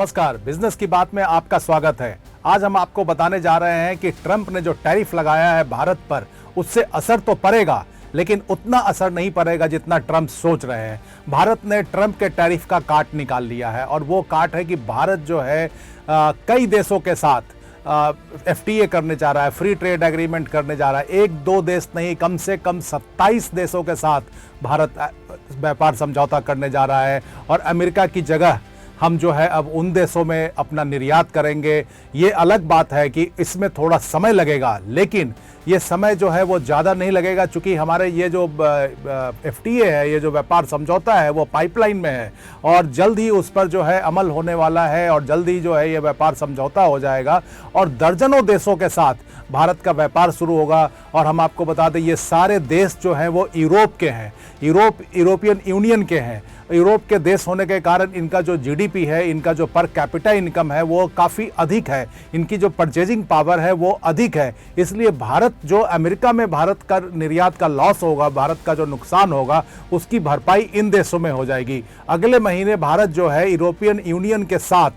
नमस्कार, बिजनेस की बात में आपका स्वागत है। आज हम आपको बताने जा रहे हैं कि ट्रंप ने जो टैरिफ लगाया है भारत पर, उससे असर तो पड़ेगा, लेकिन उतना असर नहीं पड़ेगा जितना ट्रंप सोच रहे हैं। भारत ने ट्रंप के टैरिफ का काट निकाल लिया है और वो काट है कि भारत जो है कई देशों के साथ FTA करने जा रहा है, फ्री ट्रेड एग्रीमेंट करने जा रहा है। एक दो देश नहीं, कम से कम 27 देशों के साथ भारत व्यापार समझौता करने जा रहा है और अमेरिका की जगह हम जो है अब उन देशों में अपना निर्यात करेंगे। ये अलग बात है कि इसमें थोड़ा समय लगेगा, लेकिन ये समय जो है वो ज़्यादा नहीं लगेगा, चूँकि हमारे ये जो FTA है, ये जो व्यापार समझौता है, वो पाइपलाइन में है और जल्द ही उस पर जो है अमल होने वाला है और जल्द ही जो है ये व्यापार समझौता हो जाएगा और दर्जनों देशों के साथ भारत का व्यापार शुरू होगा। और हम आपको बता दें, ये सारे देश जो हैं वो यूरोप के हैं, यूरोपियन यूनियन के हैं। यूरोप के देश होने के कारण इनका जो GDP है, इनका जो पर कैपिटा इनकम है वो काफ़ी अधिक है, इनकी जो परचेजिंग पावर है वो अधिक है। इसलिए भारत जो अमेरिका में भारत का निर्यात का लॉस होगा, भारत का जो नुकसान होगा, उसकी भरपाई इन देशों में हो जाएगी। अगले महीने भारत जो है यूरोपियन यूनियन के साथ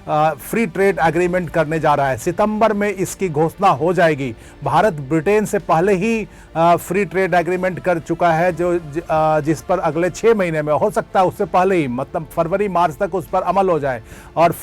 फ्री ट्रेड एग्रीमेंट करने जा रहा है। सितंबर में इसकी घोषणा हो जाएगी। भारत ब्रिटेन से पहले ही फ्री ट्रेड एग्रीमेंट कर चुका है, जो जिस पर अगले 6 महीने में, हो सकता है उससे पहले ही, मतलब फरवरी मार्च तक उस पर अमल हो जाए। और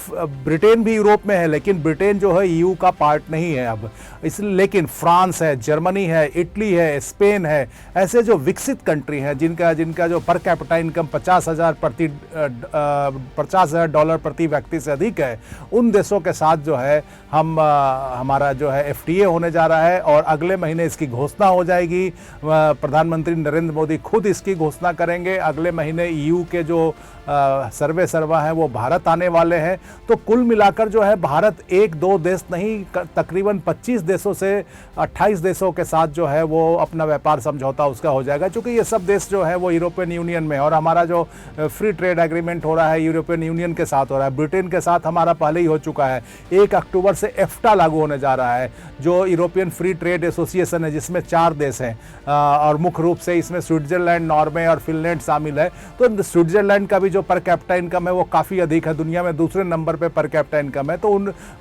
ब्रिटेन भी यूरोप में है, लेकिन ब्रिटेन जो है EU का पार्ट नहीं है अब, इसलिए। लेकिन फ्रांस है, जर्मनी है, इटली है, स्पेन है, ऐसे जो विकसित कंट्री हैं जिनका जो पर कैपिटा इनकम $50,000 प्रति व्यक्ति से अधिक है, उन देशों के साथ जो है हमारा जो है FTA होने जा रहा है और अगले महीने इसकी घोषणा हो जाएगी। प्रधानमंत्री नरेंद्र मोदी खुद इसकी घोषणा करेंगे। अगले महीने EU के जो सर्वे सर्वा हैं वो भारत आने वाले हैं। तो कुल मिलाकर जो है भारत एक दो देश नहीं, तकरीबन 25 देशों से 28 देशों के साथ जो है वो अपना व्यापार समझौता उसका हो जाएगा, क्योंकि ये सब देश जो है वो यूरोपियन यूनियन में, और हमारा जो फ्री ट्रेड एग्रीमेंट हो रहा है यूरोपियन यूनियन के साथ हो रहा है। ब्रिटेन के साथ हमारा पहले ही हो चुका है। 1 अक्टूबर से EFTA लागू होने जा रहा है, जो यूरोपियन फ्री ट्रेड एसोसिएशन है, जिसमें 4 देश हैं और मुख्य रूप से इसमें स्विट्जरलैंड, नॉर्वे और फिनलैंड शामिल है। तो स्विट्जरलैंड का भी जो पर कैपिटा इनकम है वो काफ़ी अधिक है, दुनिया में दूसरे नंबर पे पर कैपिटा इनकम है। तो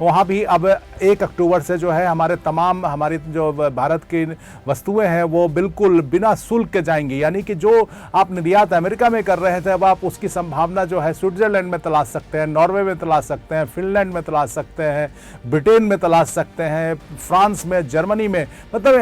वहाँ भी अब 1 अक्टूबर से जो है हमारी जो भारत की वस्तुएं हैं वो बिल्कुल बिना शुल्क के जाएंगी। यानी कि जो आप निर्यात अमेरिका में कर रहे थे, अब आप उसकी संभावना जो है स्विट्जरलैंड में तलाश सकते हैं, नॉर्वे में तलाश सकते हैं, फिनलैंड में तलाश सकते हैं, ब्रिटेन में तलाश सकते हैं, फ्रांस में, जर्मनी में। मतलब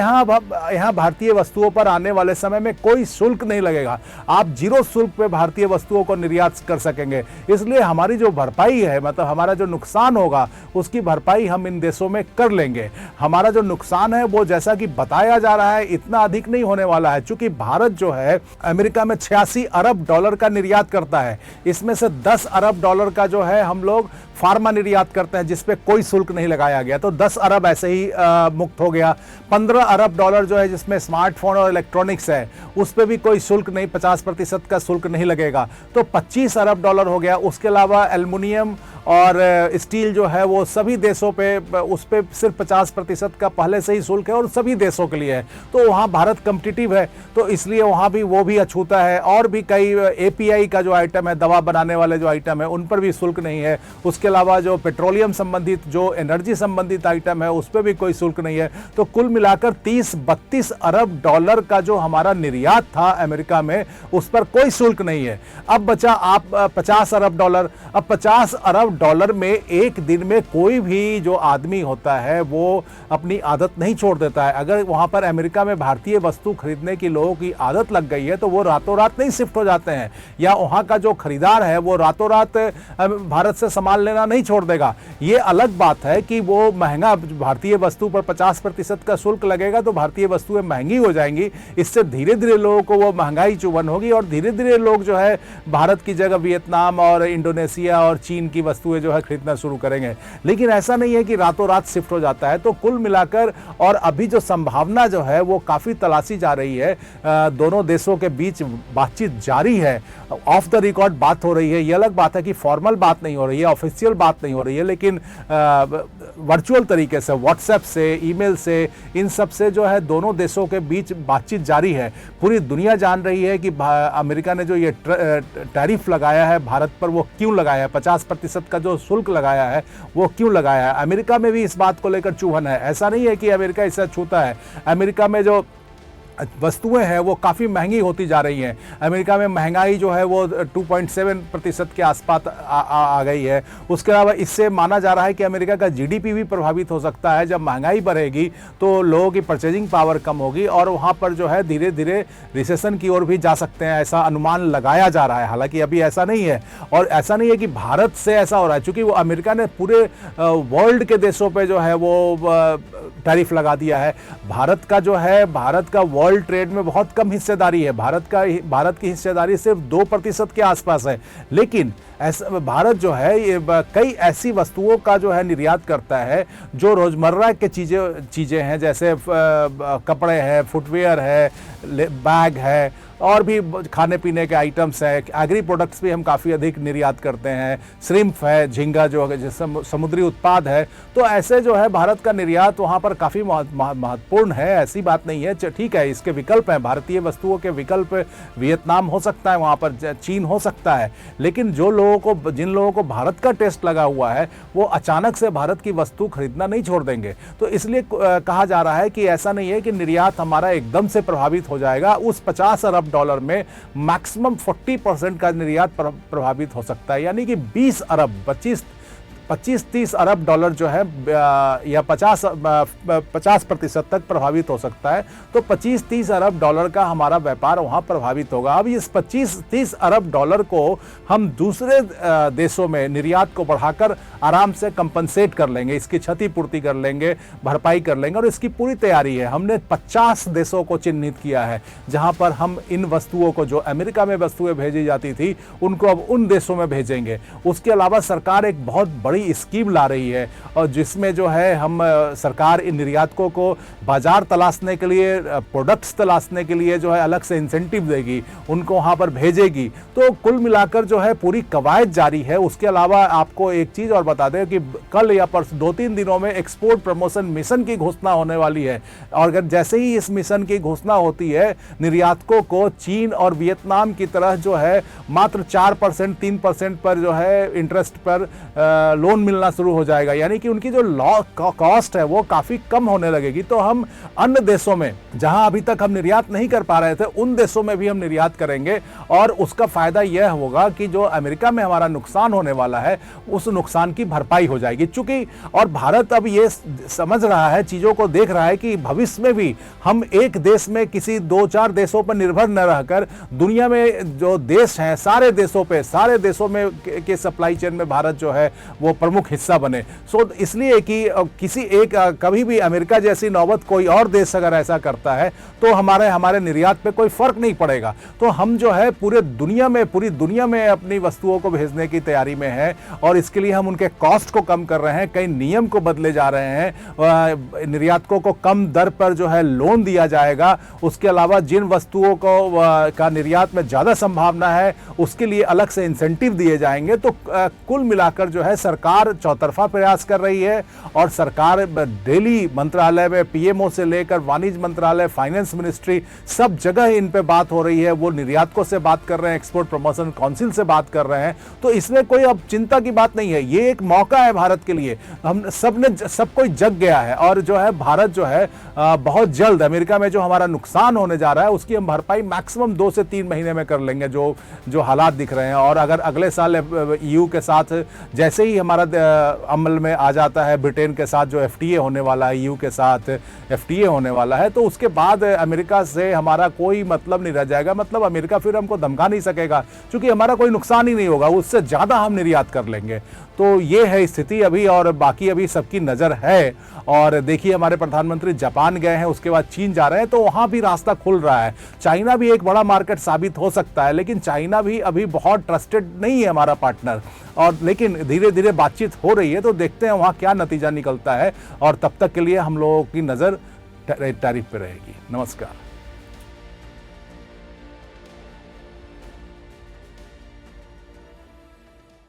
यहाँ भारतीय वस्तुओं पर आने वाले समय में कोई शुल्क नहीं लगेगा। आप 0 शुल्क पे भारतीय वस्तुओं को निर्यात कर सकेंगे। इसलिए हमारी जो भरपाई है, मतलब हमारा जो नुकसान होगा, उसकी भरपाई हम इन देशों में कर लेंगे। हमारा जो नुकसान है वो, जैसा कि बताया जा रहा है, इतना अधिक नहीं होने वाला है, क्योंकि भारत जो है अमेरिका में $86 अरब का निर्यात करता है। इसमें से $10 अरब का जो है हम लोग फार्मा निर्यात करते हैं, जिस पे कोई शुल्क नहीं लगाया गया, तो 10 अरब ऐसे ही मुक्त हो गया। $15 अरब जो है जिसमें स्मार्टफोन और इलेक्ट्रॉनिक्स है, उस पे भी कोई शुल्क नहीं, 50% का शुल्क नहीं लगेगा, तो $25 अरब हो गया। उसके अलावा एल्युमिनियम और स्टील जो है वो सभी देशों पे, उस पे सिर्फ 50% का पहले से ही शुल्क है और सभी देशों के लिए है। तो वहाँ भारत कम्पिटिटिव है, तो इसलिए वहाँ भी वो भी अछूता है। और भी कई API का जो आइटम है, दवा बनाने वाले जो आइटम है, उन पर भी शुल्क नहीं है। उसके अलावा जो पेट्रोलियम संबंधित, जो एनर्जी संबंधित आइटम है, उस पर भी कोई शुल्क नहीं है। तो कुल मिलाकर 30-32 अरब डॉलर का जो हमारा निर्यात था अमेरिका में, उस पर कोई शुल्क नहीं है। अब बचा आप $50 अरब। अब $50 अरब में एक दिन में कोई भी जो आदमी होता है वो अपनी आदत नहीं छोड़ देता है। अगर वहां पर अमेरिका में भारतीय वस्तु खरीदने की लोगों की आदत लग गई है, तो वो रातों रात नहीं शिफ्ट हो जाते हैं, या वहां का जो खरीदार है वो रातों रात भारत से सामान लेना नहीं छोड़ देगा। ये अलग बात है कि वो महंगा, भारतीय वस्तु पर 50% का शुल्क लगेगा तो भारतीय वस्तुएं महंगी हो जाएंगी। इससे धीरे धीरे लोगों को वो महंगाई चुभन होगी और धीरे धीरे लोग जो है भारत की जगह वियतनाम और इंडोनेशिया और चीन की वस्तुएं जो है खरीदना शुरू करेंगे। लेकिन ऐसा नहीं है कि रातों रात शिफ्ट हो जाता है। तो कुल मिलाकर, और अभी जो संभावना जो है वो काफ़ी तलाशी जा रही है, दोनों देशों के बीच बातचीत जारी है, ऑफ द रिकॉर्ड बात हो रही है। ये अलग बात है कि फॉर्मल बात नहीं हो रही है, ऑफिशियल ऑफिशियल बात नहीं हो रही है, लेकिन वर्चुअल तरीके से, व्हाट्सएप से, ईमेल से, इन सब से जो है दोनों देशों के बीच बातचीत जारी है। पूरी दुनिया जान रही है कि अमेरिका ने जो ये टैरिफ लगाया है भारत पर, वो क्यों लगाया है, 50% का जो शुल्क लगाया है वो क्यों लगाया है। अमेरिका में भी इस बात को लेकर चुभन है। ऐसा नहीं है कि अमेरिका इसे छूता है। अमेरिका में जो वस्तुएं हैं वो काफ़ी महंगी होती जा रही हैं। अमेरिका में महंगाई जो है वो 2.7% के आसपास आ गई है। उसके अलावा इससे माना जा रहा है कि अमेरिका का जीडीपी भी प्रभावित हो सकता है। जब महंगाई बढ़ेगी तो लोगों की परचेजिंग पावर कम होगी और वहाँ पर जो है धीरे धीरे रिसेशन की ओर भी जा सकते हैं, ऐसा अनुमान लगाया जा रहा है। हालांकि अभी ऐसा नहीं है, और ऐसा नहीं है कि भारत से ऐसा हो रहा है, क्योंकि वो अमेरिका ने पूरे वर्ल्ड के देशों पर जो है वो टैरिफ लगा दिया है। भारत का जो है, भारत का वर्ल्ड ट्रेड में बहुत कम हिस्सेदारी है। भारत की हिस्सेदारी सिर्फ 2% के आसपास है। लेकिन ऐसा भारत जो है ये कई ऐसी वस्तुओं का जो है निर्यात करता है जो रोजमर्रा के चीजें हैं, जैसे कपड़े हैं, फुटवेयर है, बैग है, और भी खाने पीने के आइटम्स हैं। एग्री प्रोडक्ट्स भी हम काफ़ी अधिक निर्यात करते हैं। श्रिम्प है, झींगा जो समुद्री उत्पाद है। तो ऐसे जो है भारत का निर्यात वहाँ पर काफ़ी महत्वपूर्ण है। ऐसी बात नहीं है। ठीक है, इसके विकल्प हैं, भारतीय वस्तुओं के विकल्प वियतनाम हो सकता है, वहाँ पर चीन हो सकता है। लेकिन जिन लोगों को भारत का टेस्ट लगा हुआ है वो अचानक से भारत की वस्तु खरीदना नहीं छोड़ देंगे। तो इसलिए कहा जा रहा है कि ऐसा नहीं है कि निर्यात हमारा एकदम से प्रभावित हो जाएगा। उस $50 अरब में मैक्सिमम 40% का निर्यात प्रभावित हो सकता है, यानी कि 20 अरब 25-30 अरब डॉलर जो है या 50% तक प्रभावित हो सकता है। तो 25-30 अरब डॉलर का हमारा व्यापार वहां प्रभावित होगा। अब इस 25-30 अरब डॉलर को हम दूसरे देशों में निर्यात को बढ़ाकर आराम से कंपनसेट कर लेंगे, इसकी क्षतिपूर्ति कर लेंगे, भरपाई कर लेंगे, और इसकी पूरी तैयारी है। हमने 50 देशों को चिन्हित किया है जहां पर हम इन वस्तुओं को, जो अमेरिका में वस्तुएं भेजी जाती थी, उनको अब उन देशों में भेजेंगे। उसके अलावा सरकार एक बहुत बड़ी स्कीम ला रही है, और जिसमें जो है हम सरकार इन निर्यातकों को बाजार तलाशने के लिए, प्रोडक्ट्स तलाशने के लिए जो है अलग से इंसेंटिव देगी, उनको वहां पर भेजेगी। तो कुल मिलाकर जो है पूरी कवायद जारी है। उसके अलावा आपको एक चीज और बता दें कि कल या परसों 2-3 दिनों में एक्सपोर्ट प्रमोशन मिशन की घोषणा होने वाली है, और अगर जैसे ही इस मिशन की घोषणा होती है, निर्यातकों को चीन और वियतनाम की तरह जो है मात्र 4%, 3% पर जो है इंटरेस्ट पर लोन मिलना शुरू हो जाएगा, यानी कि उनकी जो कॉस्ट है वो काफी कम होने लगेगी। तो हम अन्य देशों में जहां अभी तक हम निर्यात नहीं कर पा रहे थे, उन देशों में भी हम निर्यात करेंगे, और उसका फायदा यह होगा कि जो अमेरिका में हमारा नुकसान होने वाला है उस नुकसान की भरपाई हो जाएगी। चूंकि और भारत अब ये समझ रहा है, चीजों को देख रहा है कि भविष्य में भी हम एक देश में, किसी 2-4 देशों पर निर्भर न रहकर दुनिया में जो देश हैं सारे देशों में के सप्लाई चेन में भारत जो है वो प्रमुख हिस्सा बने। इसलिए कि किसी एक कभी भी अमेरिका जैसी नौबत कोई और देश अगर ऐसा करता है तो हमारे निर्यात पे कोई फर्क नहीं पड़ेगा। तो हम जो है पूरी दुनिया में अपनी वस्तुओं को भेजने की तैयारी में है, और इसके लिए हम उनके कॉस्ट को कम कर रहे हैं, कई नियम को बदले जा रहे हैं। निर्यातकों को कम दर पर जो है लोन दिया जाएगा। उसके अलावा जिन वस्तुओं का निर्यात में ज्यादा संभावना है उसके लिए अलग से इंसेंटिव दिए जाएंगे। तो कुल मिलाकर जो है सरकार चौतरफा प्रयास कर रही है, और सरकार डेली मंत्रालय में पीएमओ से लेकर वाणिज्य मंत्रालय, फाइनेंस मिनिस्ट्री, सब जगह इन पे बात हो रही है। वो निर्यातकों से बात कर रहे हैं, एक्सपोर्ट प्रमोशन काउंसिल से बात कर रहे हैं। तो इसमें कोई अब चिंता की बात नहीं है। ये एक मौका है भारत के लिए। हम सब कोई जग गया है, और जो है भारत जो है बहुत जल्द अमेरिका में जो हमारा नुकसान होने जा रहा है उसकी हम भरपाई मैक्सिमम 2 से 3 महीने में कर लेंगे, जो हालात दिख रहे हैं। और अगर अगले साल ईयू के साथ जैसे ही हमारा अमल में आ जाता है, ब्रिटेन के साथ जो एफटीए होने वाला है, ईयू के साथ एफटीए होने वाला है, तो उसके बाद अमेरिका से हमारा कोई मतलब नहीं रह जाएगा। मतलब अमेरिका फिर हमको धमका नहीं सकेगा, क्योंकि हमारा कोई नुकसान ही नहीं होगा, उससे ज्यादा हम निर्यात कर लेंगे। तो ये है स्थिति अभी, और बाकी अभी सबकी नजर है। और देखिए, हमारे प्रधानमंत्री जापान गए हैं, उसके बाद चीन जा रहे हैं, तो वहां भी रास्ता खुल रहा है। चाइना भी एक बड़ा मार्केट साबित हो सकता है, लेकिन चाइना भी अभी बहुत ट्रस्टेड नहीं है हमारा पार्टनर, और लेकिन धीरे धीरे बातचीत हो रही है। तो देखते हैं वहां क्या नतीजा निकलता है, और तब तक के लिए हम लोगों की नजर टैरिफ पे रहेगी। नमस्कार।